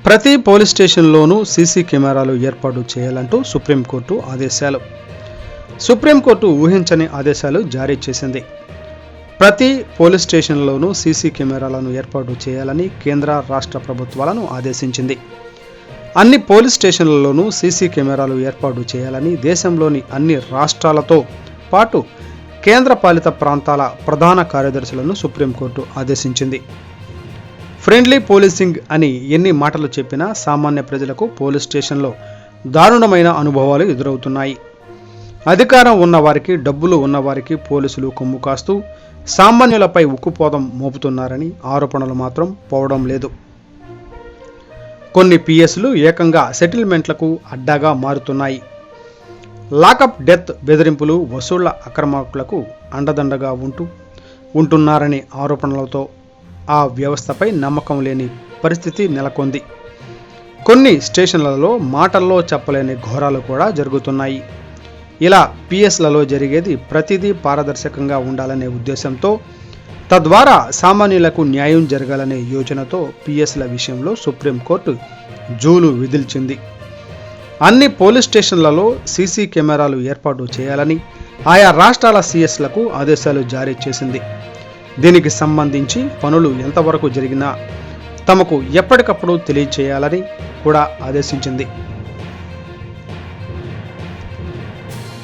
ప్రతి police స్టేషన్లోనూ CC కెమెరాలు ఏర్పాటు చేయాలంటూ సుప్రీంకోర్టు ఆదేశాలు. సుప్రీంకోర్టు ఊహించని ఆదేశాలు జారీ చేసింది. ప్రతి పోలీస్ స్టేషన్లోనూ సీసీ కెమెరాలను ఏర్పాటు చేయాలని కేంద్ర రాష్ట్ర ప్రభుత్వాలను ఆదేశించింది. అన్ని పోలీస్ స్టేషన్లలోనూ సీసీ కెమెరాలు ఏర్పాటు చేయాలని దేశంలోని అన్ని రాష్ట్రాలతో పాటు కేంద్రపాలిత ప్రాంతాల ప్రధాన కార్యదర్శులను సుప్రీంకోర్టు ఆదేశించింది. ఫ్రెండ్లీ పోలీసింగ్ అని ఎన్ని మాటలు చెప్పినా సామాన్య ప్రజలకు పోలీస్ స్టేషన్లో దారుణమైన అనుభవాలు ఎదురవుతున్నాయి. అధికారం ఉన్నవారికి, డబ్బులు ఉన్నవారికి పోలీసులు కొమ్ము కాస్తూ సామాన్యులపై ఉక్కుపోతం మోపుతున్నారని ఆరోపణలు మాత్రం పోవడం లేదు. కొన్ని పిఎస్లు ఏకంగా సెటిల్మెంట్లకు అడ్డాగా మారుతున్నాయి. లాకప్ డెత్ బెదిరింపులు, వసూళ్ల అక్రమార్కులకు అండదండగా ఉంటున్నారనే ఆరోపణలతో ఆ వ్యవస్థపై నమ్మకం లేని పరిస్థితి నెలకొంది. కొన్ని స్టేషన్లలో మాటల్లో చెప్పలేని ఘోరాలు కూడా జరుగుతున్నాయి. ఇలా పిఎస్లలో జరిగేది ప్రతిదీ పారదర్శకంగా ఉండాలనే ఉద్దేశంతో, తద్వారా సామాన్యులకు న్యాయం జరగాలనే యోచనతో పిఎస్ల విషయంలో సుప్రీంకోర్టు జూలు విధిల్చింది. అన్ని పోలీస్ స్టేషన్లలో సీసీ కెమెరాలు ఏర్పాటు చేయాలని ఆయా రాష్ట్రాల సిఎస్లకు ఆదేశాలు జారీ చేసింది. దీనికి సంబంధించి పనులు ఎంతవరకు జరిగినా తమకు ఎప్పటికప్పుడు తెలియచేయాలని కూడా ఆదేశించింది.